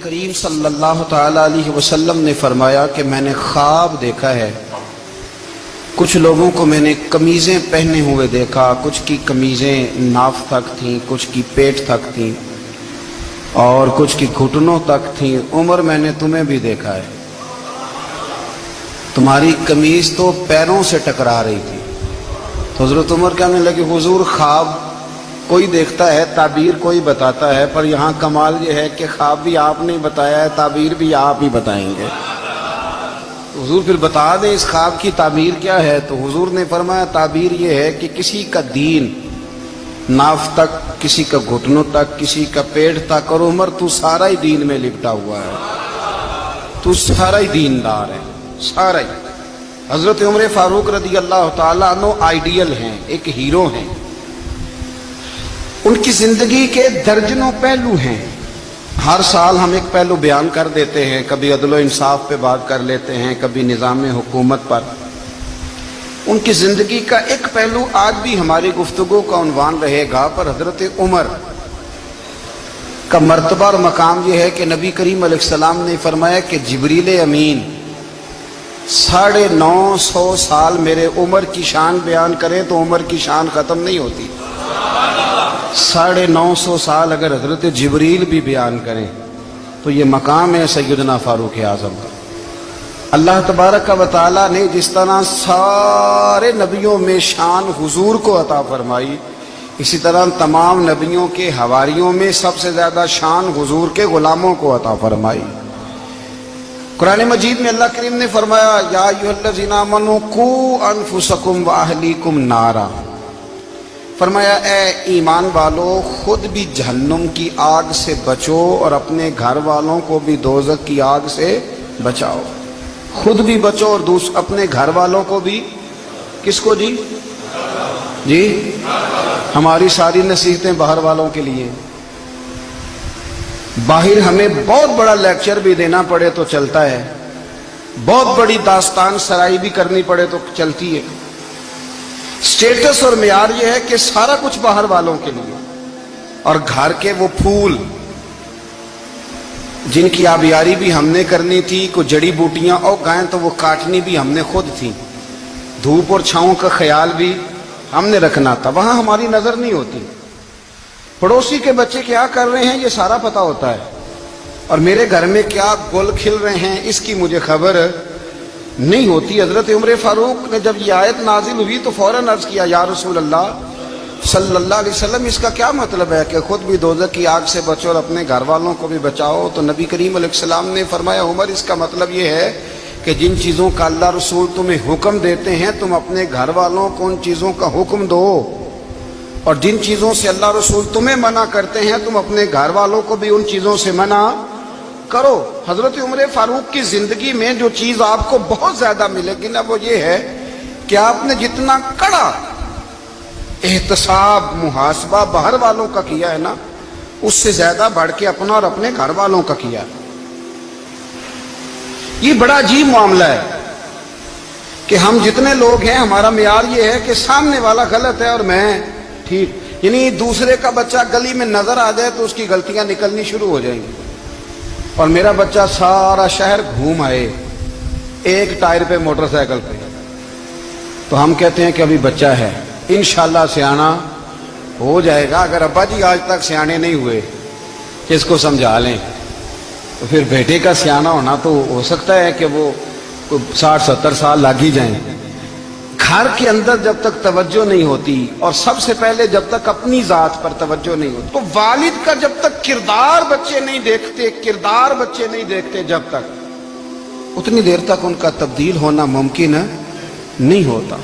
کریم صلی اللہ تعالی علیہ وسلم نے فرمایا کہ میں نے خواب دیکھا ہے، کچھ لوگوں کو میں نے قمیضیں پہنے ہوئے دیکھا، کچھ کی قمیضیں ناف تک تھیں، کچھ کی پیٹ تک تھیں اور کچھ کی گھٹنوں تک تھیں۔ عمر میں نے تمہیں بھی دیکھا ہے، تمہاری قمیض تو پیروں سے ٹکرا رہی تھی۔ تو حضرت عمر کہنے لگے حضور خواب کوئی دیکھتا ہے، تعبیر کوئی بتاتا ہے، پر یہاں کمال یہ ہے کہ خواب بھی آپ نے بتایا ہے، تعبیر بھی آپ ہی بتائیں گے۔ حضور پھر بتا دیں اس خواب کی تعبیر کیا ہے؟ تو حضور نے فرمایا تعبیر یہ ہے کہ کسی کا دین ناف تک، کسی کا گھٹنوں تک، کسی کا پیٹ تک، اور عمر تو سارا ہی دین میں لپٹا ہوا ہے، تو سارا ہی دیندار ہے، سارا ہی۔ حضرت عمر فاروق رضی اللہ تعالیٰ عنہ آئیڈیل ہیں، ایک ہیرو ہیں۔ ان کی زندگی کے درجنوں پہلو ہیں، ہر سال ہم ایک پہلو بیان کر دیتے ہیں، کبھی عدل و انصاف پہ بات کر لیتے ہیں، کبھی نظام حکومت پر۔ ان کی زندگی کا ایک پہلو آج بھی ہماری گفتگو کا عنوان رہے گا، پر حضرت عمر کا مرتبہ اور مقام یہ ہے کہ نبی کریم علیہ السلام نے فرمایا کہ جبریل امین 950 سال میرے عمر کی شان بیان کریں تو عمر کی شان ختم نہیں ہوتی۔ 950 سال اگر حضرت جبریل بھی بیان کریں تو یہ مقام ہے سیدنا فاروق اعظم کا۔ اللہ تبارک و تعالیٰ نے جس طرح سارے نبیوں میں شان حضور کو عطا فرمائی، اسی طرح تمام نبیوں کے حواریوں میں سب سے زیادہ شان حضور کے غلاموں کو عطا فرمائی۔ قرآن مجید میں اللہ کریم نے فرمایا یا ایھا الذین آمنوا قوا انفسکم واہلیکم نارا، فرمایا اے ایمان والو خود بھی جہنم کی آگ سے بچو اور اپنے گھر والوں کو بھی دوزخ کی آگ سے بچاؤ۔ خود بھی بچو اور اپنے گھر والوں کو بھی، کس کو جی؟ جی ہماری ساری نصیحتیں باہر والوں کے لیے۔ باہر ہمیں بہت بڑا لیکچر بھی دینا پڑے تو چلتا ہے، بہت بڑی داستان سرائی بھی کرنی پڑے تو چلتی ہے۔ سٹیٹس اور معیار یہ ہے کہ سارا کچھ باہر والوں کے لیے، اور گھر کے وہ پھول جن کی آبیاری بھی ہم نے کرنی تھی، کوئی جڑی بوٹیاں اور گائیں تو وہ کاٹنی بھی ہم نے خود تھی، دھوپ اور چھاؤں کا خیال بھی ہم نے رکھنا تھا، وہاں ہماری نظر نہیں ہوتی۔ پڑوسی کے بچے کیا کر رہے ہیں یہ سارا پتہ ہوتا ہے، اور میرے گھر میں کیا گل کھل رہے ہیں اس کی مجھے خبر نہیں ہوتی۔ حضرت عمر فاروق نے جب یہ آیت نازل ہوئی تو فوراً عرض کیا یا رسول اللہ صلی اللہ علیہ وسلم اس کا کیا مطلب ہے کہ خود بھی دوزخ کی آگ سے بچو اور اپنے گھر والوں کو بھی بچاؤ؟ تو نبی کریم علیہ السلام نے فرمایا عمر اس کا مطلب یہ ہے کہ جن چیزوں کا اللہ رسول تمہیں حکم دیتے ہیں تم اپنے گھر والوں کو ان چیزوں کا حکم دو، اور جن چیزوں سے اللہ رسول تمہیں منع کرتے ہیں تم اپنے گھر والوں کو بھی ان چیزوں سے منع کرو۔ حضرت عمر فاروق کی زندگی میں جو چیز آپ کو بہت زیادہ ملے گی نا وہ یہ ہے کہ آپ نے جتنا کڑا احتساب محاسبہ باہر والوں کا کیا ہے نا، اس سے زیادہ بڑھ کے اپنا اور اپنے گھر والوں کا کیا۔ یہ بڑا عجیب معاملہ ہے کہ ہم جتنے لوگ ہیں ہمارا معیار یہ ہے کہ سامنے والا غلط ہے اور میں ٹھیک، یعنی دوسرے کا بچہ گلی میں نظر آ جائے تو اس کی غلطیاں نکلنی شروع ہو جائیں گی، اور میرا بچہ سارا شہر گھوم آئے ایک ٹائر پہ موٹر سائیکل پہ تو ہم کہتے ہیں کہ ابھی بچہ ہے، انشاءاللہ سیانا ہو جائے گا۔ اگر ابا جی آج تک سیانے نہیں ہوئے کہ اس کو سمجھا لیں تو پھر بیٹے کا سیانا ہونا تو ہو سکتا ہے کہ وہ 60-70 سال لگ ہی جائیں۔ گھر کے اندر جب تک توجہ نہیں ہوتی، اور سب سے پہلے جب تک اپنی ذات پر توجہ نہیں ہوتی، تو والد کا جب تک کردار بچے نہیں دیکھتے جب تک اتنی دیر تک ان کا تبدیل ہونا ممکن نہیں ہوتا۔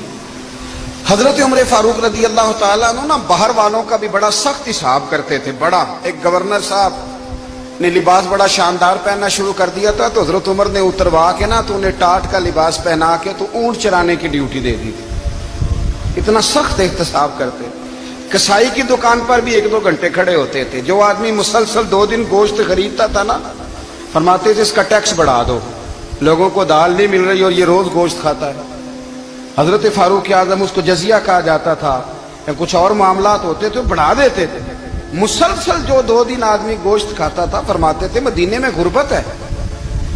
حضرت عمر فاروق رضی اللہ تعالیٰ عنہ نا باہر والوں کا بھی بڑا سخت حساب کرتے تھے۔ بڑا ایک گورنر صاحب نے لباس بڑا شاندار پہننا شروع کر دیا تھا تو حضرت عمر نے اتروا کے نا تو انہیں ٹاٹ کا لباس پہنا کے تو اونٹ چرانے کی ڈیوٹی دے دی تھی، اتنا سخت احتساب کرتے۔ کسائی کی دکان پر بھی 1-2 گھنٹے کھڑے ہوتے تھے، جو آدمی مسلسل 2 دن گوشت خریدتا تھا نا فرماتے تھے اس کا ٹیکس بڑھا دو، لوگوں کو دال نہیں مل رہی اور یہ روز گوشت کھاتا ہے۔ حضرت فاروق اعظم اس کو جزیہ کہا جاتا تھا، یا کچھ اور معاملات ہوتے تھے بڑھا دیتے تھے۔ مسلسل جو 2 دن آدمی گوشت کھاتا تھا، فرماتے تھے مدینے میں غربت ہے،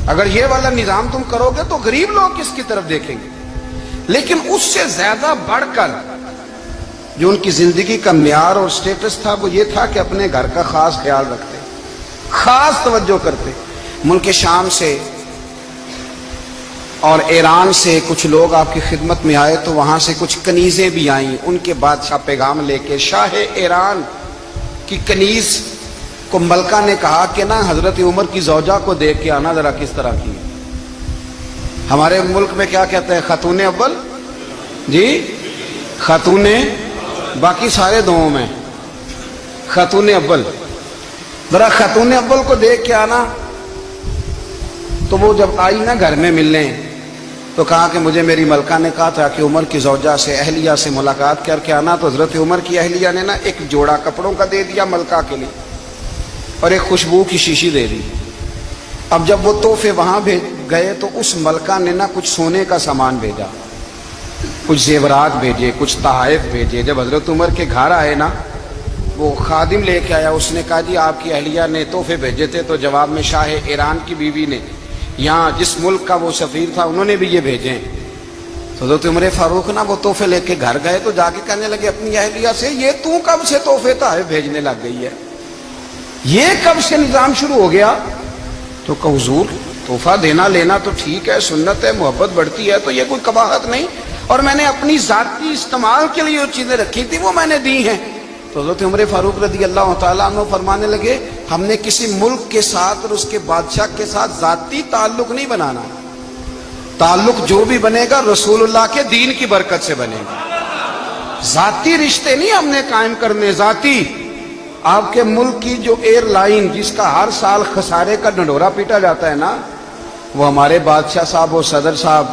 اگر یہ والا نظام تم کرو گے تو غریب لوگ کس کی طرف دیکھیں گے۔ لیکن اس سے زیادہ بڑھ کر جو ان کی زندگی کا معیار اور سٹیٹس تھا وہ یہ تھا کہ اپنے گھر کا خاص خیال رکھتے، خاص توجہ کرتے۔ ملک شام سے اور ایران سے کچھ لوگ آپ کی خدمت میں آئے تو وہاں سے کچھ کنیزیں بھی آئیں، ان کے بادشاہ پیغام لے کے۔ شاہ ایران کی کنیز کو ملکہ نے کہا کہ نا حضرت عمر کی زوجہ کو دیکھ کے آنا ذرا کس طرح کی ہے۔ ہمارے ملک میں کیا کہتے ہیں؟ خاتون اول، جی خاتون، باقی سارے دووں میں خاتون اول، ذرا خاتون اول کو دیکھ کے آنا۔ تو وہ جب آئی نا گھر میں ملنے تو کہا کہ مجھے میری ملکہ نے کہا تھا کہ عمر کی زوجہ سے، اہلیہ سے ملاقات کر کے آنا۔ تو حضرت عمر کی اہلیہ نے نا ایک جوڑا کپڑوں کا دے دیا ملکہ کے لیے اور ایک خوشبو کی شیشی دے دی۔ اب جب وہ تحفے وہاں بھیج گئے تو اس ملکہ نے نا کچھ سونے کا سامان بھیجا، کچھ زیورات بھیجے، کچھ تحائف بھیجے۔ جب حضرت عمر کے گھر آئے نا وہ خادم لے کے آیا، اس نے کہا جی آپ کی اہلیہ نے تحفے بھیجے تھے، تو جواب میں شاہ ایران کی بیوی نے، یہاں جس ملک کا وہ سفیر تھا، انہوں نے بھی یہ بھیجے۔ تو حضرت عمر فاروق نا وہ تحفے لے کے گھر گئے تو جا کے کہنے لگے اپنی اہلیہ سے، یہ تو کب سے تحفے تحائف بھیجنے لگ گئی ہے، یہ کب سے نظام شروع ہو گیا؟ تو کہ حضور تحفہ دینا لینا تو ٹھیک ہے، سنت ہے، محبت بڑھتی ہے، تو یہ کوئی قباحت نہیں، اور میں نے اپنی ذاتی استعمال کے لیے جو چیزیں رکھی تھی وہ میں نے دی ہیں۔ تو حضرت عمر فاروق رضی اللہ تعالیٰ عنہ فرمانے لگے ہم نے کسی ملک کے ساتھ اور اس کے بادشاہ کے ساتھ ذاتی تعلق نہیں بنانا، تعلق جو بھی بنے گا رسول اللہ کے دین کی برکت سے بنے گا، ذاتی رشتے نہیں ہم نے قائم کرنے۔ ذاتی آپ کے ملک کی جو ایئر لائن جس کا ہر سال خسارے کا ڈنڈورا پیٹا جاتا ہے نا، وہ ہمارے بادشاہ صاحب اور صدر صاحب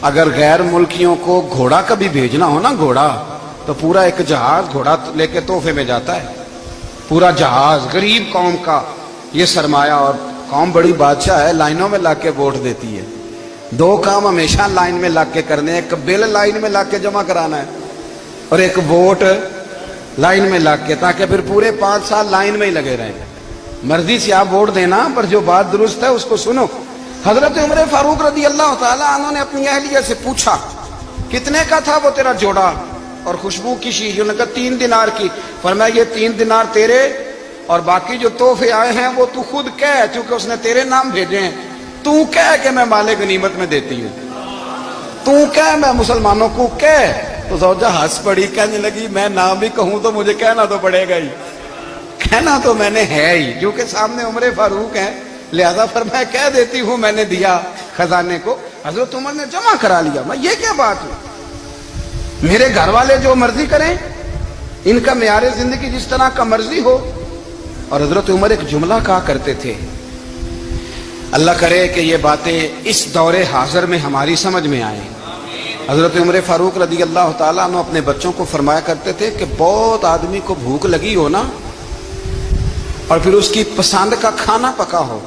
اگر غیر ملکیوں کو گھوڑا کبھی بھیجنا ہو نا، گھوڑا، تو پورا ایک جہاز گھوڑا لے کے تحفے میں جاتا ہے، پورا جہاز غریب قوم کا یہ سرمایہ، اور قوم بڑی بادشاہ ہے، لائنوں میں لگ کے ووٹ دیتی ہے۔ 2 کام ہمیشہ لائن میں لگ کے کرنے، ایک بل لائن میں لگ کے جمع کرانا ہے اور ایک ووٹ لائن میں لگ کے، تاکہ پھر پورے 5 سال لائن میں ہی لگے رہیں۔ مرضی سے آپ ووٹ دینا، پر جو بات درست ہے اس کو سنو۔ حضرت عمر فاروق رضی اللہ تعالیٰ عنہ نے اپنی اہلیہ سے پوچھا کتنے کا تھا وہ تیرا جوڑا اور خوشبو کی شیشی؟ انہوں نے کہا 3 دینار کی۔ فرمایا یہ 3 دینار تیرے اور باقی جو تحفے آئے ہیں وہ تو خود کہہ، کیونکہ اس نے تیرے نام بھیجے ہیں، تو کہہ کہ میں مال غنیمت میں دیتی ہوں، تو کہہ میں مسلمانوں کو کہہ۔ تو زوجہ ہنس پڑی، کہنے لگی میں نہ بھی کہوں تو مجھے کہنا تو پڑے گا ہی، کہنا تو میں نے ہے ہی، کیونکہ سامنے عمر فاروق ہے، لہذا فرمایا کہہ دیتی ہوں میں نے دیا خزانے کو۔ حضرت عمر نے جمع کرا لیا۔ میں یہ کیا بات ہے، میرے گھر والے جو مرضی کریں، ان کا معیار زندگی جس طرح کا مرضی ہو۔ اور حضرت عمر ایک جملہ کہا کرتے تھے، اللہ کرے کہ یہ باتیں اس دور حاضر میں ہماری سمجھ میں آئیں۔ حضرت عمر فاروق رضی اللہ تعالیٰ عنہ اپنے بچوں کو فرمایا کرتے تھے کہ بہت آدمی کو بھوک لگی ہو نا، اور پھر اس کی پسند کا کھانا پکا ہو،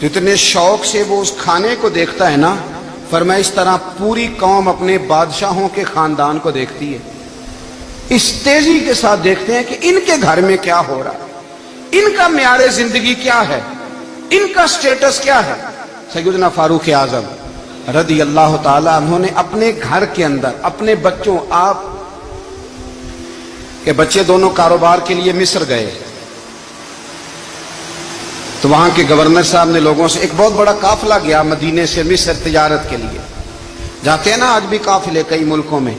جتنے شوق سے وہ اس کھانے کو دیکھتا ہے نا، فرمایا اس طرح پوری قوم اپنے بادشاہوں کے خاندان کو دیکھتی ہے، اس تیزی کے ساتھ دیکھتے ہیں کہ ان کے گھر میں کیا ہو رہا ہے، ان کا معیار زندگی کیا ہے، ان کا سٹیٹس کیا ہے۔ سیدنا فاروق اعظم رضی اللہ تعالی عنہ نے اپنے گھر کے اندر اپنے بچوں، آپ کے بچے دونوں کاروبار کے لیے مصر گئے تو وہاں کے گورنر صاحب نے لوگوں سے، ایک بہت بڑا قافلہ گیا مدینے سے مصر تجارت کے لیے، جاتے ہیں نا آج بھی قافلے کئی ملکوں میں،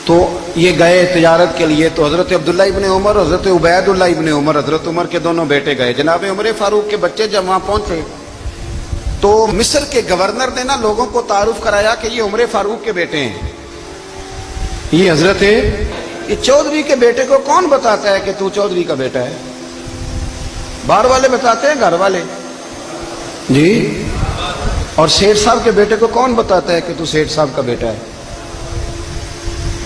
تو یہ گئے تجارت کے لیے۔ تو حضرت عبداللہ ابن عمر اور حضرت عبید اللہ ابن عمر، حضرت عمر کے دونوں بیٹے گئے۔ جناب عمر فاروق کے بچے جب وہاں پہنچے تو مصر کے گورنر نے نا لوگوں کو تعارف کرایا کہ یہ عمر فاروق کے بیٹے ہیں، یہ حضرت یہ چودھری کے بیٹے کو کون بتاتا ہے کہ تو چودھری کا بیٹا ہے؟ باہر والے بتاتے ہیں، گھر والے جی۔ اور سیٹھ صاحب کے بیٹے کو کون بتاتا ہے کہ تو سیٹھ صاحب کا بیٹا ہے؟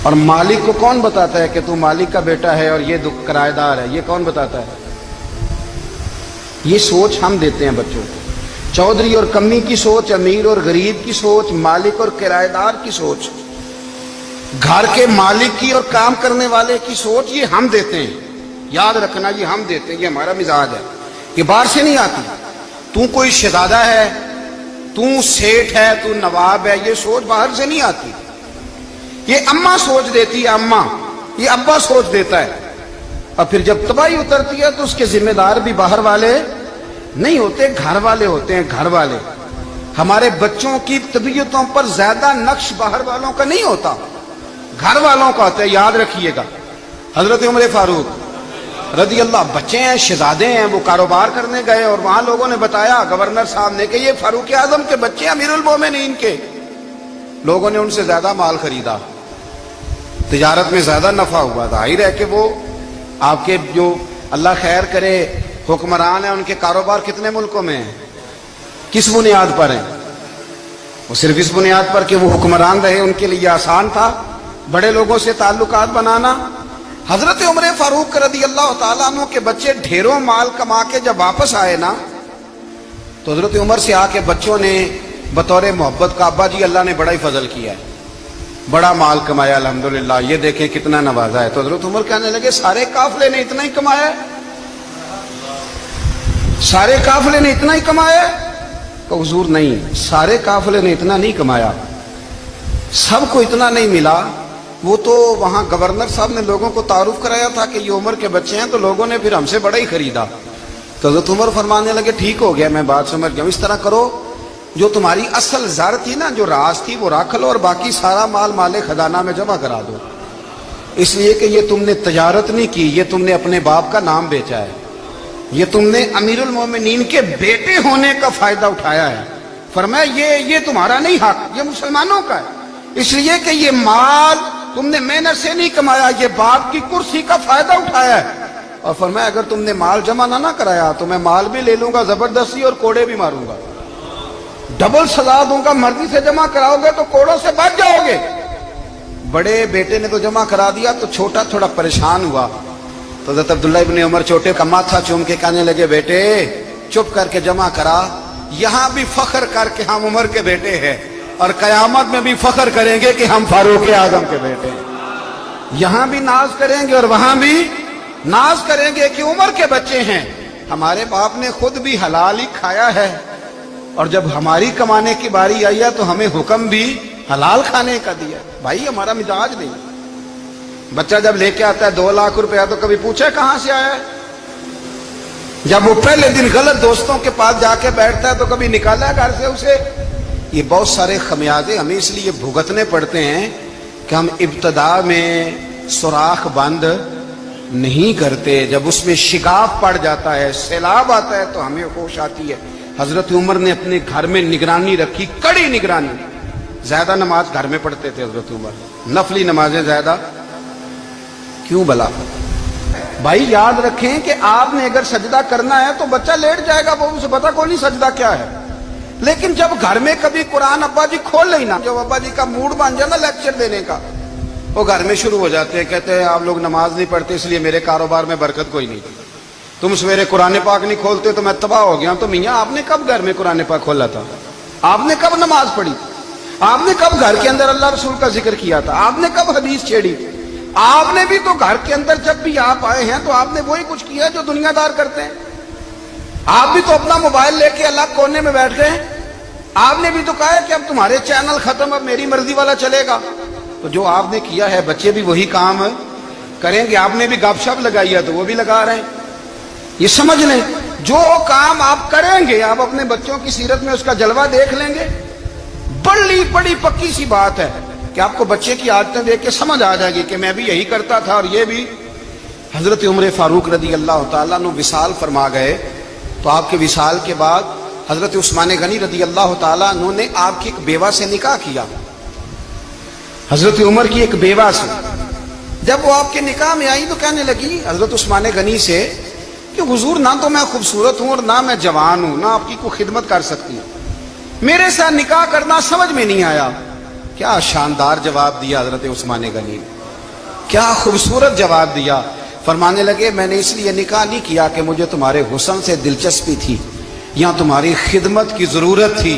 اور مالک کو کون بتاتا ہے کہ تو مالک کا بیٹا ہے اور یہ کرایہ دار ہے؟ یہ کون بتاتا ہے؟ یہ سوچ ہم دیتے ہیں بچوں کو، چودھری اور کمی کی سوچ، امیر اور غریب کی سوچ، مالک اور کرایہ دار کی سوچ، گھر کے مالک کی اور کام کرنے والے کی سوچ، یہ ہم دیتے ہیں۔ یاد رکھنا یہ ہم دیتے ہیں، یہ ہمارا مزاج ہے، یہ باہر سے نہیں آتی۔ تو کوئی شہزادہ ہے، تو سیٹھ ہے، تو نواب ہے، یہ سوچ باہر سے نہیں آتی، یہ اماں سوچ دیتی ہے، اماں، یہ ابا سوچ دیتا ہے۔ اور پھر جب تباہی اترتی ہے تو اس کے ذمہ دار بھی باہر والے نہیں ہوتے، گھر والے ہوتے ہیں، گھر والے۔ ہمارے بچوں کی طبیعتوں پر زیادہ نقش باہر والوں کا نہیں ہوتا، گھر والوں کا ہوتا ہے، یاد رکھیے گا۔ حضرت عمر فاروق رضی اللہ، بچے ہیں، شہزادے ہیں، وہ کاروبار کرنے گئے اور وہاں لوگوں نے بتایا گورنر صاحب نے کہ یہ فاروق اعظم کے بچے ہیں، امیر المومنین کے۔ لوگوں نے ان سے زیادہ مال خریدا، تجارت میں زیادہ نفع ہوا، ظاہر ہے کہ وہ آپ کے جو اللہ خیر کرے حکمران ہیں، ان کے کاروبار کتنے ملکوں میں ہیں، کس بنیاد پر ہیں؟ وہ صرف اس بنیاد پر کہ وہ حکمران رہے، ان کے لیے آسان تھا بڑے لوگوں سے تعلقات بنانا۔ حضرت عمر فاروق رضی اللہ تعالیٰ عنہ کے بچے ڈھیروں مال کما کے جب واپس آئے نا، تو حضرت عمر سے آ کے بچوں نے بطور محبت کا، ابا جی اللہ نے بڑا ہی فضل کیا ہے، بڑا مال کمایا الحمدللہ، یہ دیکھیں کتنا نوازا ہے۔ تو حضرت عمر کہنے لگے سارے قافلے نے اتنا ہی کمایا ہے؟ سارے قافلے نے اتنا ہی کمایا ہے؟ کہ حضور نہیں، سارے قافلے نے اتنا نہیں کمایا، سب کو اتنا نہیں ملا۔ وہ تو وہاں گورنر صاحب نے لوگوں کو تعارف کرایا تھا کہ یہ عمر کے بچے ہیں، تو لوگوں نے پھر ہم سے بڑا ہی خریدا۔ تو حضرت عمر فرمانے لگے ٹھیک ہو گیا، میں بات سمجھ گیا، اس طرح کرو، جو تمہاری اصل زر تھی نا، جو راز تھی، وہ رکھ لو اور باقی سارا مال مال خزانہ میں جمع کرا دو، اس لیے کہ یہ تم نے تجارت نہیں کی، یہ تم نے اپنے باپ کا نام بیچا ہے، یہ تم نے امیر المومنین کے بیٹے ہونے کا فائدہ اٹھایا ہے۔ فرمایا یہ تمہارا نہیں حق، یہ مسلمانوں کا ہے، اس لیے کہ یہ مال تم نے محنت سے نہیں کمایا، یہ باپ کی کرسی کا فائدہ اٹھایا ہے۔ اور فرمایا اگر تم نے مال جمع نہ کرایا تو میں مال بھی لے لوں گا زبردستی اور کوڑے بھی ماروں گا، ڈبل سزا دوں گا، مرضی سے جمع کراؤ گے تو کوڑوں سے بچ جاؤ گے۔ بڑے بیٹے نے تو جمع کرا دیا، تو چھوٹا تھوڑا پریشان ہوا، تو حضرت عبداللہ ابن عمر چھوٹے کا ماتھا چوم کے کہنے لگے بیٹے چپ کر کے جمع کرا، یہاں بھی فخر کر کے ہم عمر کے بیٹے ہیں، اور قیامت میں بھی فخر کریں گے کہ ہم فاروق اعظم کے بیٹے ہیں۔ یہاں بھی ناز کریں گے اور وہاں بھی ناز کریں گے کہ عمر کے بچے ہیں۔ ہمارے باپ نے خود بھی حلال ہی کھایا ہے، اور جب ہماری کمانے کی باری آئی ہے تو ہمیں حکم بھی حلال کھانے کا دیا۔ بھائی ہمارا مزاج نہیں۔ بچہ جب لے کے آتا ہے 2 لاکھ روپیہ تو کبھی پوچھے کہاں سے آیا ہے؟ جب وہ پہلے دن غلط دوستوں کے پاس جا کے بیٹھتا ہے تو کبھی نکالا ہے گھر سے اسے؟ یہ بہت سارے خمیازے ہمیں اس لیے بھگتنے پڑتے ہیں کہ ہم ابتدا میں سوراخ بند نہیں کرتے، جب اس میں شگاف پڑ جاتا ہے، سیلاب آتا ہے تو ہمیں ہوش آتی ہے۔ حضرت عمر نے اپنے گھر میں نگرانی رکھی، کڑی نگرانی، زیادہ نماز گھر میں پڑھتے تھے حضرت عمر، نفلی نمازیں زیادہ کیوں بلا؟ بھائی یاد رکھیں کہ آپ نے اگر سجدہ کرنا ہے تو بچہ لیٹ جائے گا، وہ اسے پتا کوئی نہیں سجدہ کیا ہے، لیکن جب گھر میں کبھی قرآن ابا جی کھول لینا، جب ابا جی کا موڈ بن جائے نا لیکچر دینے کا، وہ گھر میں شروع ہو جاتے ہیں، کہتے ہیں آپ لوگ نماز نہیں پڑھتے اس لیے میرے کاروبار میں برکت کوئی نہیں، تم سویرے قرآن پاک نہیں کھولتے تو میں تباہ ہو گیا۔ تو میاں آپ نے کب گھر میں قرآن پاک کھولا تھا؟ آپ نے کب نماز پڑھی؟ آپ نے کب گھر کے اندر اللہ رسول کا ذکر کیا تھا؟ آپ نے کب حدیث چھیڑی؟ آپ نے بھی تو گھر کے اندر جب بھی آپ آئے ہیں تو آپ نے وہی کچھ کیا جو دنیا دار کرتے ہیں۔ آپ بھی تو اپنا موبائل لے کے الگ کونے میں بیٹھ گئے، آپ نے بھی تو کہا ہے کہ اب تمہارے چینل ختم، اب میری مرضی والا چلے گا۔ تو جو آپ نے کیا ہے بچے بھی وہی کام کریں گے۔ آپ نے بھی گپ شپ لگائی ہے تو وہ بھی لگا رہے ہیں۔ یہ سمجھ لیں جو کام آپ کریں گے آپ اپنے بچوں کی سیرت میں اس کا جلوہ دیکھ لیں گے۔ بڑی پکی سی بات ہے کہ آپ کو بچے کی عادتیں دیکھ کے سمجھ آ جائے گی کہ میں بھی یہی کرتا تھا اور یہ بھی۔ حضرت عمر فاروق رضی اللہ تعالیٰ عنہ وصال فرما گئے، تو آپ کے وصال کے بعد حضرت عثمان غنی رضی اللہ تعالیٰ عنہ نے آپ کی ایک بیوہ سے نکاح کیا، حضرت عمر کی ایک بیوہ سے۔ جب وہ آپ کے نکاح میں آئی تو کہنے لگی حضرت عثمان غنی سے کہ حضور نہ تو میں خوبصورت ہوں اور نہ میں جوان ہوں، نہ آپ کی کوئی خدمت کر سکتی ہوں، میرے ساتھ نکاح کرنا سمجھ میں نہیں آیا۔ کیا شاندار جواب دیا حضرت عثمان غنی نے، کیا خوبصورت جواب دیا۔ فرمانے لگے میں نے اس لیے نکاح نہیں کیا کہ مجھے تمہارے حسن سے دلچسپی تھی یا تمہاری خدمت کی ضرورت تھی،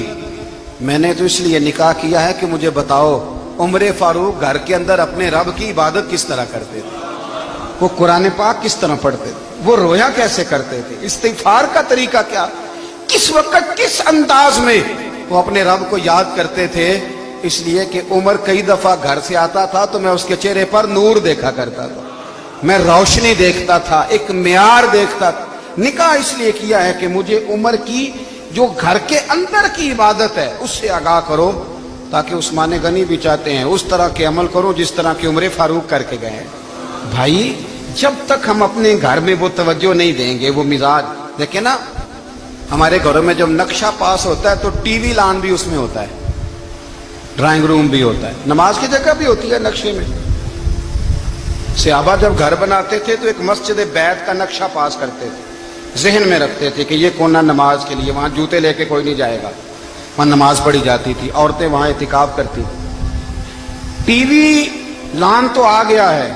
میں نے تو اس لیے نکاح کیا ہے کہ مجھے بتاؤ عمر فاروق گھر کے اندر اپنے رب کی عبادت کس طرح کرتے تھے۔ وہ قرآن پاک کس طرح پڑھتے تھے, وہ رویا کیسے کرتے تھے, استغفار کا طریقہ کیا, کس وقت کس انداز میں وہ اپنے رب کو یاد کرتے تھے. اس لیے کہ عمر کئی دفعہ گھر سے آتا تھا تو میں اس کے چہرے پر نور دیکھا کرتا تھا, میں روشنی دیکھتا تھا, ایک معیار دیکھتا تھا. نکاح اس لیے کیا ہے کہ مجھے عمر کی جو گھر کے اندر کی عبادت ہے اس سے آگاہ کرو, تاکہ عثمان غنی بھی چاہتے ہیں اس طرح کے عمل کرو جس طرح کہ عمر فاروق کر کے گئے. بھائی جب تک ہم اپنے گھر میں وہ توجہ نہیں دیں گے, وہ مزاج دیکھیں نا, ہمارے گھروں میں جب نقشہ پاس ہوتا ہے تو ٹی وی لان بھی اس میں ہوتا ہے, ڈرائنگ روم بھی ہوتا ہے, نماز کی جگہ بھی ہوتی ہے نقشے میں. صحابہ جب گھر بناتے تھے تو ایک مسجد بیت کا نقشہ پاس کرتے تھے, ذہن میں رکھتے تھے کہ یہ کونا نماز کے لیے, وہاں جوتے لے کے کوئی نہیں جائے گا, وہاں نماز پڑھی جاتی تھی, عورتیں وہاں اعتکاف کرتی تھی. ٹی وی لان تو آ گیا ہے,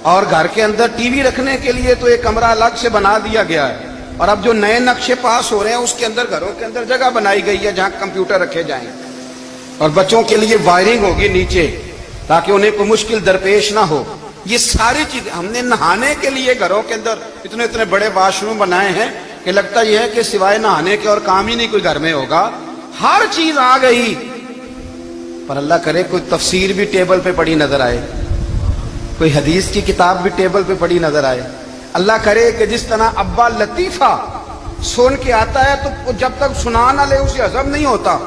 اور گھر کے اندر ٹی وی رکھنے کے لیے تو ایک کمرہ الگ سے بنا دیا گیا ہے, اور اب جو نئے نقشے پاس ہو رہے ہیں اس کے اندر گھروں کے اندر جگہ بنائی گئی ہے جہاں کمپیوٹر رکھے جائیں, اور بچوں کے لیے وائرنگ ہوگی نیچے تاکہ انہیں کوئی مشکل درپیش نہ ہو. یہ ساری چیزیں ہم نے نہانے کے لیے گھروں کے اندر اتنے اتنے بڑے واش روم بنائے ہیں کہ لگتا یہ ہے کہ سوائے نہانے کے اور کام ہی نہیں کوئی گھر میں ہوگا. ہر چیز آ گئی, پر اللہ کرے کوئی تفسیر بھی ٹیبل پہ پڑی نظر آئے, کوئی حدیث کی کتاب بھی ٹیبل پہ پڑی نظر آئے. اللہ کرے کہ جس طرح ابا لطیفہ سن کے آتا ہے تو جب تک سنا نہ لے اسے ہضم نہیں ہوتا.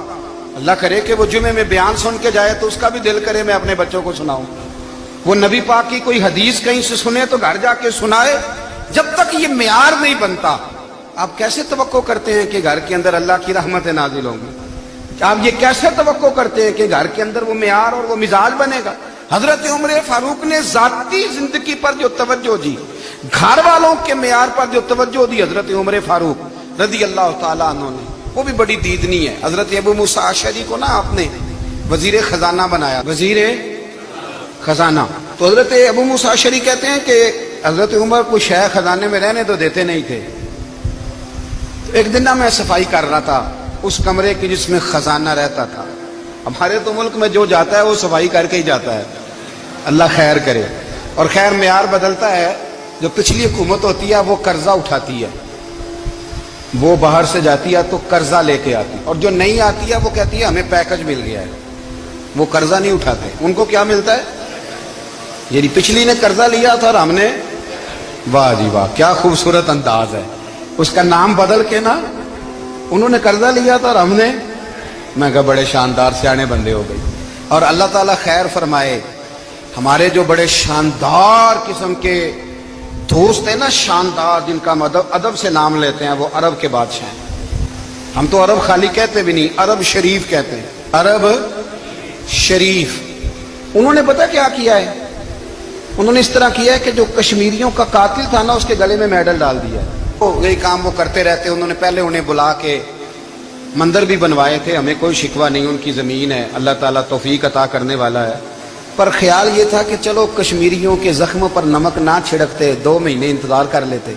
اللہ کرے کہ وہ جمعے میں بیان سن کے جائے تو اس کا بھی دل کرے میں اپنے بچوں کو سناؤں. وہ نبی پاک کی کوئی حدیث کہیں سے سنے تو گھر جا کے سنائے. جب تک یہ معیار نہیں بنتا, آپ کیسے توقع کرتے ہیں کہ گھر کے اندر اللہ کی رحمتیں نازل ہوں گی؟ آپ یہ کیسے توقع کرتے ہیں کہ گھر کے اندر وہ معیار اور وہ مزاج بنے گا؟ حضرت عمر فاروق نے ذاتی زندگی پر جو توجہ دی, گھر والوں کے معیار پر جو توجہ دی حضرت عمر فاروق رضی اللہ تعالیٰ عنہ نے, وہ بھی بڑی دیدنی ہے. حضرت ابو موسیٰ اشعری کو نا آپ نے وزیر خزانہ بنایا, وزیر خزانہ. تو حضرت ابو موسیٰ اشعری کہتے ہیں کہ حضرت عمر کو شیخ خزانے میں رہنے تو دیتے نہیں تھے. ایک دن میں صفائی کر رہا تھا اس کمرے کی جس میں خزانہ رہتا تھا. ہمارے تو ملک میں جو جاتا ہے وہ صفائی کر کے ہی جاتا ہے, اللہ خیر کرے. اور خیر معیار بدلتا ہے. جو پچھلی حکومت ہوتی ہے وہ قرضہ اٹھاتی ہے, وہ باہر سے جاتی ہے تو قرضہ لے کے آتی, اور جو نہیں آتی ہے وہ کہتی ہے ہمیں پیکج مل گیا ہے. وہ قرضہ نہیں اٹھاتے, ان کو کیا ملتا ہے؟ یعنی پچھلی نے قرضہ لیا تھا اور ہم نے, واہ جی واہ کیا خوبصورت انداز ہے. اس کا نام بدل کے نا, انہوں نے قرضہ لیا تھا اور ہم نے, میں کہا بڑے شاندار سیانے بندے ہو گئی. اور اللہ تعالیٰ خیر فرمائے, ہمارے جو بڑے شاندار قسم کے دوست ہیں نا, شاندار, جن کا ادب سے نام لیتے ہیں, وہ عرب کے بادشاہ ہیں. ہم تو عرب خالی کہتے بھی نہیں, عرب شریف کہتے ہیں, عرب شریف. انہوں نے پتہ کیا کیا ہے؟ انہوں نے اس طرح کیا ہے کہ جو کشمیریوں کا قاتل تھا نا اس کے گلے میں میڈل ڈال دیا. یہی کام وہ کرتے رہتے. انہوں نے پہلے انہیں بلا کے مندر بھی بنوائے تھے, ہمیں کوئی شکوہ نہیں, ان کی زمین ہے, اللہ تعالیٰ توفیق عطا کرنے والا ہے. پر خیال یہ تھا کہ چلو کشمیریوں کے زخموں پر نمک نہ چھڑکتے, 2 مہینے انتظار کر لیتے,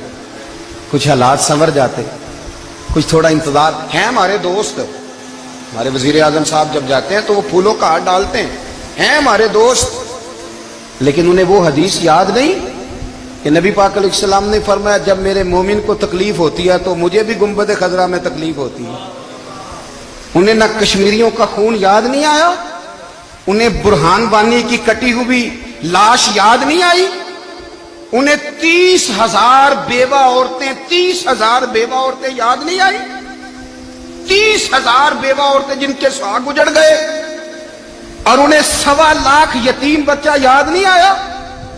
کچھ حالات سنور جاتے, کچھ تھوڑا انتظار. ہیں ہمارے دوست, ہمارے وزیر اعظم صاحب جب جاتے ہیں تو وہ پھولوں کا ہار ڈالتے ہیں ہمارے دوست. لیکن انہیں وہ حدیث یاد نہیں کہ نبی پاک علیہ السلام نے فرمایا جب میرے مومن کو تکلیف ہوتی ہے تو مجھے بھی گنبد خضرا میں تکلیف ہوتی ہے. انہیں نہ کشمیریوں کا خون یاد نہیں آیا, انہیں برہان بانی کی کٹی ہوئی لاش یاد نہیں آئی, انہیں 30,000 بیوہ عورتیں 30,000 بیوہ عورتیں یاد نہیں آئی, 30,000 بیوہ عورتیں جن کے سواگ اجڑ گئے, اور انہیں 1.25 لاکھ یتیم بچہ یاد نہیں آیا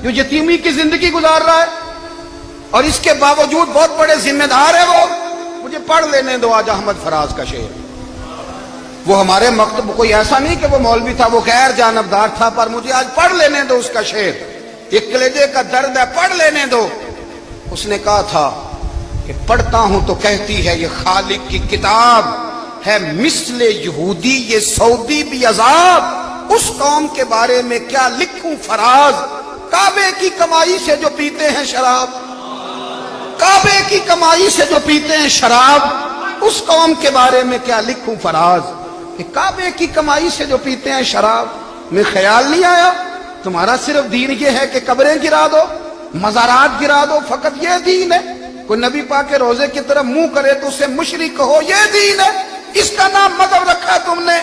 جو یتیمی کی زندگی گزار رہا ہے. اور اس کے باوجود بہت بڑے ذمہ دار ہے وہ. مجھے پڑھ لینے دو آج احمد فراز کا شعر. وہ ہمارے مکتب کوئی ایسا نہیں کہ وہ مولوی تھا, وہ غیر جانبدار تھا, پر مجھے آج پڑھ لینے دو اس کا شعر. ایک کلیجے کا درد ہے, پڑھ لینے دو. اس نے کہا تھا کہ پڑھتا ہوں تو کہتی ہے یہ خالق کی کتاب ہے, مثل یہودی یہ سعودی بھی عذاب, اس قوم کے بارے میں کیا لکھوں فراز, کعبے کی کمائی سے جو پیتے ہیں شراب, کعبے کی کمائی سے جو پیتے ہیں شراب, اس قوم کے بارے میں کیا لکھوں فراز. کہ کعبے کی کمائی سے جو پیتے ہیں شراب, میں خیال نہیں آیا تمہارا صرف دین یہ ہے کہ قبریں گرا دو, مزارات گرا دو فقط یہ دین ہے؟ کوئی نبی پاک کے روزے کی طرف منہ کرے تو اسے مشرک کہو، یہ دین ہے؟ اس کا نام مذہب رکھا تم نے؟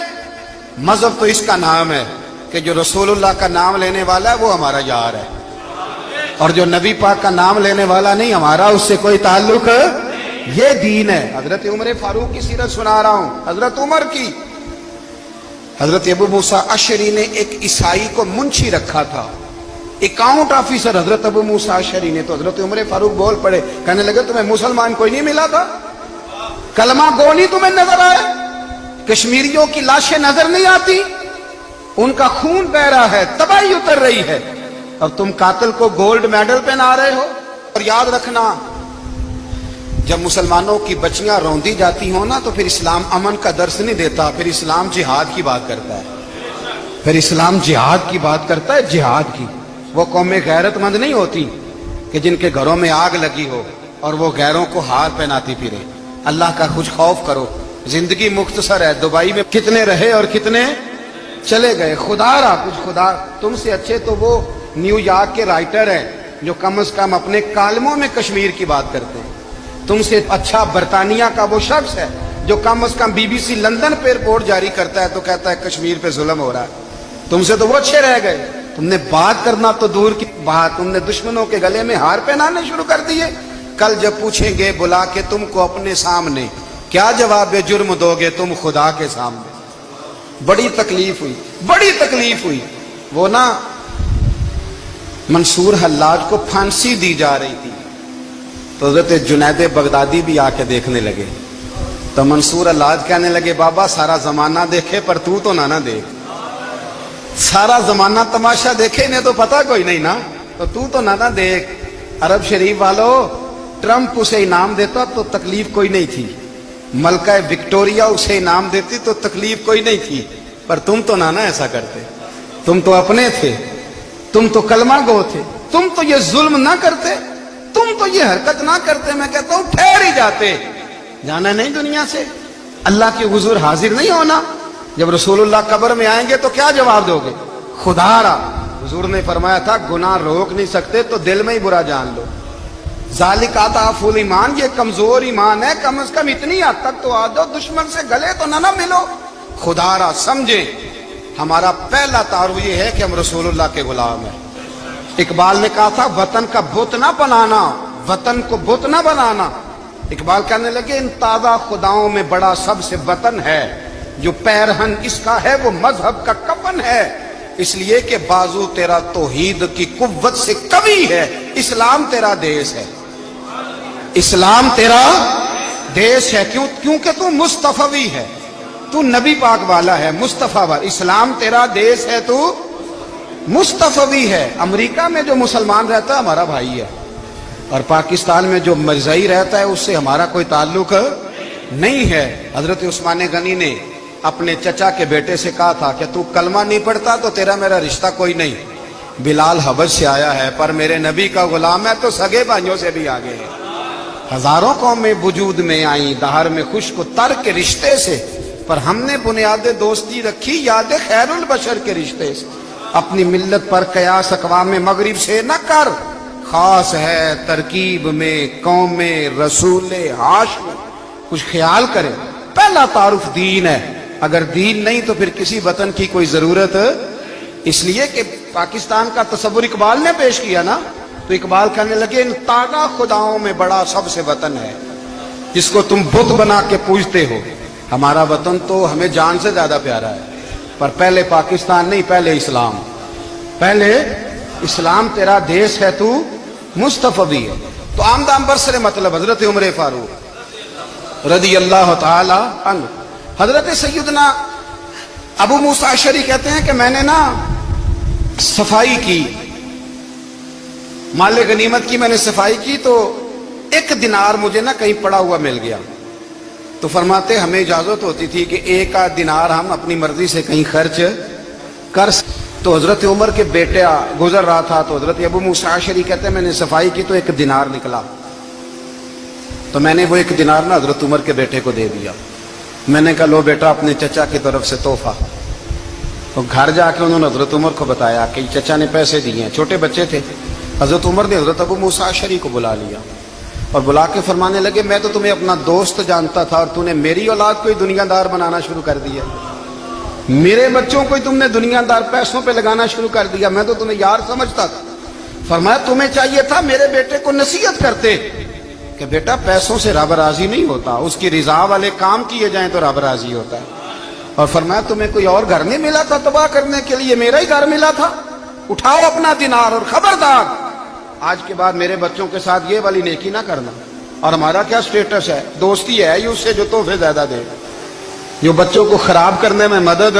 مذہب تو اس کا نام ہے کہ جو رسول اللہ کا نام لینے والا ہے وہ ہمارا یار ہے، اور جو نبی پاک کا نام لینے والا نہیں ہمارا اس سے کوئی تعلق، یہ دین ہے۔ حضرت عمر فاروق کی سیرت سنا رہا ہوں، حضرت عمر کی۔ حضرت ابو موسیٰ اشعری نے ایک عیسائی کو منشی رکھا تھا، اکاؤنٹ آفیسر حضرت ابو موسیٰ اشعری نے۔ تو حضرت عمر فاروق بول پڑے، کہنے لگے تمہیں مسلمان کوئی نہیں ملا تھا؟ کلمہ گو نہیں تمہیں نظر آئے؟ کشمیریوں کی لاشیں نظر نہیں آتی؟ ان کا خون بہ رہا ہے، تباہی اتر رہی ہے، اور تم قاتل کو گولڈ میڈل پہنا رہے ہو؟ اور یاد رکھنا، جب مسلمانوں کی بچیاں روندی جاتی ہوں نا تو پھر اسلام امن کا درس نہیں دیتا، پھر اسلام جہاد کی بات کرتا ہے، پھر اسلام جہاد کی بات کرتا ہے، جہاد کی۔ وہ قومیں غیرت مند نہیں ہوتی کہ جن کے گھروں میں آگ لگی ہو اور وہ غیروں کو ہار پہناتی پھرے۔ اللہ کا کچھ خوف کرو، زندگی مختصر ہے، دبئی میں کتنے رہے اور کتنے چلے گئے۔ خدا را کچھ، خدا تم سے اچھے تو وہ نیو یارک کے رائٹر ہیں جو کم از کم اپنے کالموں میں کشمیر کی بات کرتے ہیں، تم سے اچھا برطانیہ کا وہ شخص ہے جو کم از کم BBC لندن پہ رپورٹ جاری کرتا ہے تو کہتا ہے کشمیر پہ ظلم ہو رہا ہے، تم سے تو وہ اچھے رہ گئے۔ تم نے بات کرنا تو دور کی بات، تم نے دشمنوں کے گلے میں ہار پہنانے شروع کر دیے۔ کل جب پوچھیں گے بلا کے تم کو اپنے سامنے، کیا جواب جرم دو گے تم خدا کے سامنے؟ بڑی تکلیف ہوئی، بڑی تکلیف ہوئی۔ وہ نا منصور حلاج کو پھانسی دی جا رہی تھی تو حضرت جنید بغدادی بھی آ کے دیکھنے لگے، تو منصور حلاج کہنے لگے بابا سارا زمانہ دیکھے پر تو نہ دیکھ، سارا زمانہ تماشا دیکھے انہیں تو پتہ کوئی نہیں نا، تو نہ دیکھ۔ عرب شریف والو، ٹرمپ اسے انعام دیتا تو تکلیف کوئی نہیں تھی، ملکہ وکٹوریا اسے انعام دیتی تو تکلیف کوئی نہیں تھی، پر تم تو نہ ایسا کرتے، تم تو اپنے تھے، تم تو کلمہ گو تھے، تم تو یہ ظلم نہ کرتے، تم تو یہ حرکت نہ کرتے، میں کہتا ہوں ٹھہر ہی جاتے۔ جانا نہیں دنیا سے، اللہ کے حضور حاضر نہیں ہونا۔ جب رسول اللہ قبر میں آئیں گے تو کیا جواب دو گے؟ خدا را، حضور نے فرمایا تھا گناہ روک نہیں سکتے تو دل میں ہی برا جان لو۔ ذالک اضعف الایمان، یہ کمزور ایمان ہے، کم از کم اتنی حد تک تو آ جاؤ، دشمن سے گلے تو نہ ملو۔ خدا را سمجھیں، ہمارا پہلا تعارف یہ ہے کہ ہم رسول اللہ کے غلام ہیں۔ اقبال نے کہا تھا وطن کا بت نہ بنانا، وطن کو بت نہ بنانا۔ اقبال کہنے لگے ان تازہ خداؤں میں بڑا سب سے وطن ہے، جو پیرہن اس کا ہے وہ مذہب کا کفن ہے، اس لیے کہ بازو تیرا توحید کی قوت سے قوی ہے، اسلام تیرا دیس ہے، اسلام تیرا دیس ہے، کیونکہ تو مصطفی ہے، تو نبی پاک والا ہے، مصطفیٰ والا، اسلام تیرا دیس ہے، تو مصطفی ہے۔ امریکہ میں جو مسلمان رہتا ہے ہمارا بھائی ہے، اور پاکستان میں جو مرزائی رہتا ہے اس سے ہمارا کوئی تعلق نہیں ہے۔ حضرت عثمان غنی نے اپنے چچا کے بیٹے سے کہا تھا کہ تو کلمہ نہیں پڑھتا تو تیرا میرا رشتہ کوئی نہیں، بلال حبش سے آیا ہے پر میرے نبی کا غلام ہے تو سگے بھائیوں سے بھی آگے ہے۔ ہزاروں قومیں وجود میں آئیں دہر میں خوش کو تر کے رشتے سے، پر ہم نے بنیاد دوستی رکھی یاد خیر البشر کے رشتے سے۔ اپنی ملت پر قیاس اقوام مغرب سے نہ کر، خاص ہے ترکیب میں قوم رسول ہاشم، کچھ خیال کرے۔ پہلا تعارف دین ہے، اگر دین نہیں تو پھر کسی وطن کی کوئی ضرورت، اس لیے کہ پاکستان کا تصور اقبال نے پیش کیا نا، تو اقبال کہنے لگے ان تازہ خداؤں میں بڑا سب سے وطن ہے جس کو تم بت بنا کے پوجتے ہو۔ ہمارا وطن تو ہمیں جان سے زیادہ پیارا ہے، پر پہلے پاکستان نہیں، پہلے اسلام، پہلے اسلام تیرا دیس ہے، تو مصطفی ہے۔ تو آمدہ برسر مطلب حضرت عمر فاروق رضی اللہ تعالی عنہ، حضرت سیدنا ابو موسیٰ اشعری کہتے ہیں کہ میں نے نا صفائی کی، مال غنیمت کی میں نے صفائی کی، تو ایک دینار مجھے نا کہیں پڑا ہوا مل گیا، تو فرماتے ہمیں اجازت ہوتی تھی کہ ایک آدھ دینار ہم اپنی مرضی سے کہیں خرچ کر سکتے۔ تو حضرت عمر کے بیٹا گزر رہا تھا، تو حضرت ابو موسیٰ اشعری کہتے ہیں میں نے صفائی کی تو ایک دینار نکلا، تو میں نے وہ ایک دینار نا حضرت عمر کے بیٹے کو دے دیا۔ میں نے کہا لو بیٹا اپنے چچا کی طرف سے تحفہ۔ تو گھر جا کے انہوں نے حضرت عمر کو بتایا کہ چچا نے پیسے دیے ہیں، چھوٹے بچے تھے، حضرت عمر نے حضرت ابو موسیٰ اشعری کو بلا لیا اور بلا کے فرمانے لگے میں تو تمہیں اپنا دوست جانتا تھا اور تو نے میری اولاد کو ہی دنیا دار بنانا شروع کر دیا، میرے بچوں کو ہی تم نے دنیا دار پیسوں پہ لگانا شروع کر دیا، میں تو تمہیں یار سمجھتا تھا۔ فرمایا تمہیں چاہیے تھا میرے بیٹے کو نصیحت کرتے کہ بیٹا پیسوں سے رب راضی نہیں ہوتا، اس کی رضا والے کام کیے جائیں تو رب راضی ہوتا ہے۔ اور فرمایا تمہیں کوئی اور گھر نہیں ملا تھا تباہ کرنے کے لیے، میرا ہی گھر ملا تھا، اٹھاؤ اپنا دینار اور خبردار آج کے بعد میرے بچوں کے ساتھ یہ والی نیکی نہ کرنا۔ اور ہمارا کیا سٹیٹس ہے؟ دوستی ہے اس سے جو تحفے زیادہ دے، جو بچوں کو خراب کرنے میں مدد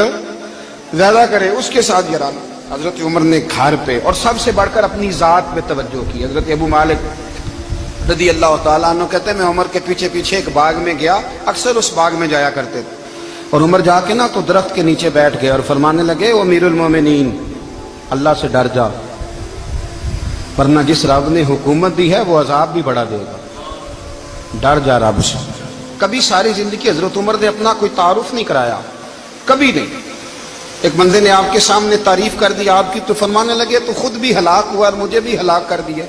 زیادہ کرے، اس کے ساتھ یہ رہنا۔ حضرت عمر نے گھر پہ اور سب سے بڑھ کر اپنی ذات پہ توجہ کی۔ حضرت ابو مالک رضی اللہ تعالیٰ عنہ کہتے ہیں میں عمر کے پیچھے پیچھے ایک باغ میں گیا، اکثر اس باغ میں جایا کرتے تھے، اور عمر جا کے نا تو درخت کے نیچے بیٹھ گئے اور فرمانے لگے وہ امیر المومنین اللہ سے ڈر جا، ورنہ جس رب نے حکومت دی ہے وہ عذاب بھی بڑھا دے گا، ڈر جا رب سے۔ کبھی ساری زندگی حضرت عمر نے اپنا کوئی تعارف نہیں کرایا، کبھی نہیں۔ ایک بندے نے آپ کے سامنے تعریف کر دی آپ کی تو فرمانے لگے تو خود بھی ہلاک ہوا اور مجھے بھی ہلاک کر دیا،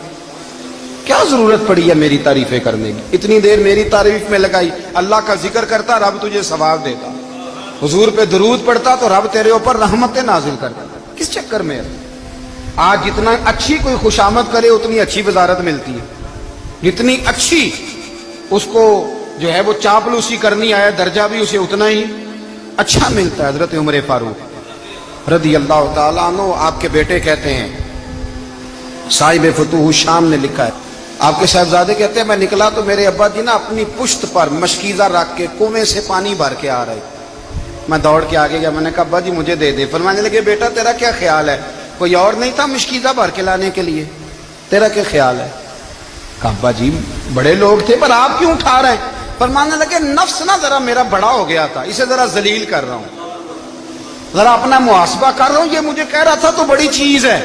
کیا ضرورت پڑی ہے میری تعریفیں کرنے کی؟ اتنی دیر میری تعریف میں لگائی، اللہ کا ذکر کرتا رب تجھے ثواب دیتا، حضور پہ درود پڑھتا تو رب تیرے اوپر رحمتیں نازل کرتا۔ کس چکر میں؟ آج جتنا اچھی کوئی خوشامد کرے اتنی اچھی وزارت ملتی ہے، جتنی اچھی اس کو جو ہے وہ چاپلوسی کرنی آیا درجہ بھی اسے اتنا ہی اچھا ملتا ہے۔ حضرت عمر فاروق رضی اللہ تعالیٰ عنہ آپ کے بیٹے کہتے ہیں، صاحب فتوح الشام نے لکھا ہے، آپ کے صاحبزادے کہتے ہیں میں نکلا تو میرے ابا جی نا اپنی پشت پر مشکیزہ رکھ کے کنویں سے پانی بھر کے آ رہے، میں دوڑ کے آگے گیا، میں نے کہا ابا جی مجھے دے دے۔ فرمانے لگے بیٹا تیرا کیا خیال ہے، کوئی اور نہیں تھا مشکیزہ بھر کے لانے کے لیے، تیرا کیا خیال ہے؟ کہا ابا جی بڑے لوگ تھے پر آپ کیوں اٹھا رہے ہیں؟ فرمانے لگے نفس نا ذرا میرا بڑا ہو گیا تھا، اسے ذرا ذلیل کر رہا ہوں، ذرا اپنا محاسبہ کر رہا ہوں، یہ مجھے کہہ رہا تھا تو بڑی چیز ہے،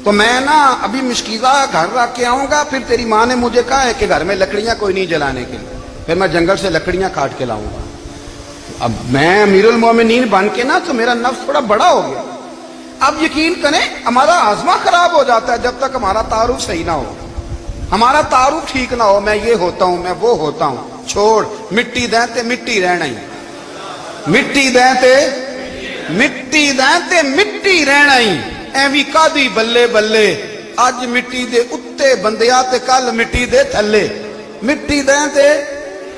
تو میں نا ابھی مشکیزہ گھر رکھ کے آؤں گا، پھر تیری ماں نے مجھے کہا ہے کہ گھر میں لکڑیاں کوئی نہیں جلانے کے لیے، پھر میں جنگل سے لکڑیاں کاٹ کے لاؤں گا۔ اب میں امیر المومنین بن کے نا تو میرا نفس تھوڑا بڑا ہو گیا۔ اب یقین کریں ہمارا آزما خراب ہو جاتا ہے جب تک ہمارا تعارف صحیح نہ ہو، ہمارا تعارف ٹھیک نہ ہو، میں یہ ہوتا ہوں میں وہ ہوتا ہوں، چھوڑ مٹی دیں تے مٹی رہنا ہی، مٹی دیں تے مٹی دیں تے مٹی رہنا ہی، ایویں کادی بلے بلے اج مٹی دے اتے بندیا تے کل مٹی دے تھلے، مٹی دیں تے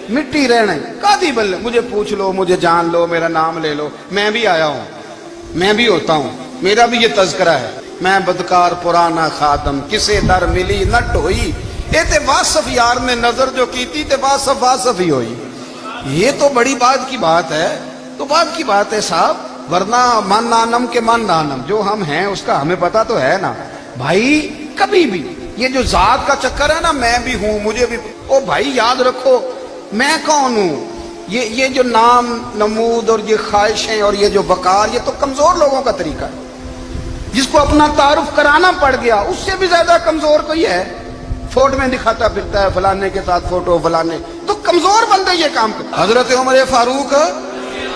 مٹی رہنا ہی، کادی بلے، مجھے پوچھ لو مجھے جان لو میرا نام لے لو، میں بھی آیا ہوں، میں بھی ہوتا ہوں، میرا بھی یہ تذکرہ ہے، میں بدکار پرانا خادم کسے در ملی نہ ٹھوئی، اے تے واصف یار نے نظر جو کی تھی تے واصف واصف ہی ہوئی۔ یہ تو بڑی بات کی بات ہے، تو بات کی بات ہے صاحب، ورنہ من نانم کے من نانم، جو ہم ہیں اس کا ہمیں پتا تو ہے نا بھائی۔ کبھی بھی یہ جو ذات کا چکر ہے نا میں بھی ہوں مجھے بھی، او بھائی یاد رکھو میں کون ہوں، یہ جو نام نمود اور یہ خواہشیں اور یہ جو وقار، یہ تو کمزور لوگوں کا طریقہ ہے، جس کو اپنا تعارف کرانا پڑ گیا اس سے بھی زیادہ کمزور کوئی ہے، فوٹو میں دکھاتا پھرتا ہے فلانے کے ساتھ فوٹو فلانے، تو کمزور بندہ یہ کام کرتا۔ حضرت عمر فاروق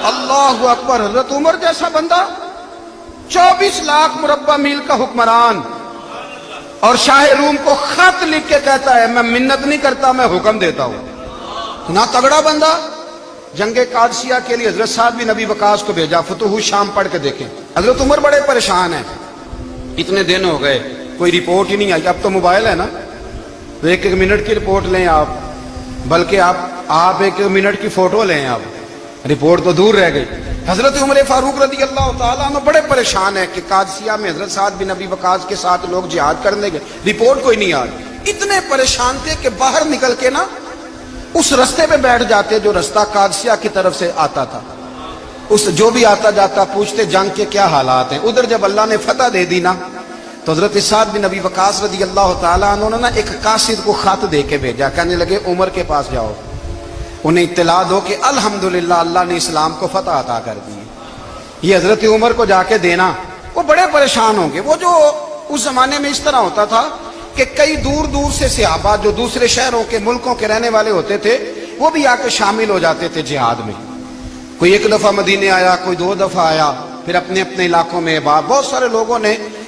اللہ اکبر، حضرت عمر جیسا بندہ 24 لاکھ مربع میل کا حکمران، اور شاہ روم کو خط لکھ کے کہتا ہے میں منت نہیں کرتا میں حکم دیتا ہوں، اتنا تگڑا بندہ۔ جنگ قادسیہ کے لیے حضرت سعد بن ابی وقاص کو بھیجا، فتوح الشام پڑھ کے دیکھیں، حضرت عمر بڑے پریشان ہیں، اتنے دن ہو گئے کوئی رپورٹ ہی نہیں آئی، اب تو موبائل ہے نا تو ایک منٹ کی رپورٹ لیں آپ، بلکہ آپ ایک منٹ کی فوٹو لیں، آپ رپورٹ تو دور رہ گئی۔ حضرت عمر فاروق رضی اللہ تعالیٰ عنہ بڑے پریشان ہیں کہ قادسیہ میں حضرت سعد بن ابی وقاص کے ساتھ لوگ جہاد کرنے گئے، رپورٹ کوئی نہیں آ رہی، اتنے پریشان تھے کہ باہر نکل کے نا اس رستے پہ بیٹھ جاتے جو رستہ قادسیہ کی طرف سے آتا تھا، اس جو بھی آتا جاتا پوچھتے جنگ کے کیا حالات ہیں۔ ادھر جب اللہ نے فتح دے دی نا تو حضرت سعد بن ابی وقاص رضی اللہ تعالیٰ عنہ نے نا ایک قاصد کو خط دے کے بھیجا، کہنے لگے عمر کے پاس جاؤ، انہیں اطلاع دو کہ الحمدللہ اللہ نے اسلام کو فتح عطا کر دی۔ یہ حضرت عمر کو جا کے دینا، وہ بڑے پریشان ہوں گے۔ وہ جو اس زمانے میں اس طرح ہوتا تھا کہ کئی دور دور سے صحابہ جو دوسرے شہروں کے ملکوں کے رہنے والے ہوتے تھے وہ بھی آ کے شامل ہو جاتے تھے جہاد میں، کوئی ایک دفعہ مدینے آیا، کوئی 2 دفعہ آیا، پھر اپنے اپنے علاقوں میں بہت سارے لوگوں نے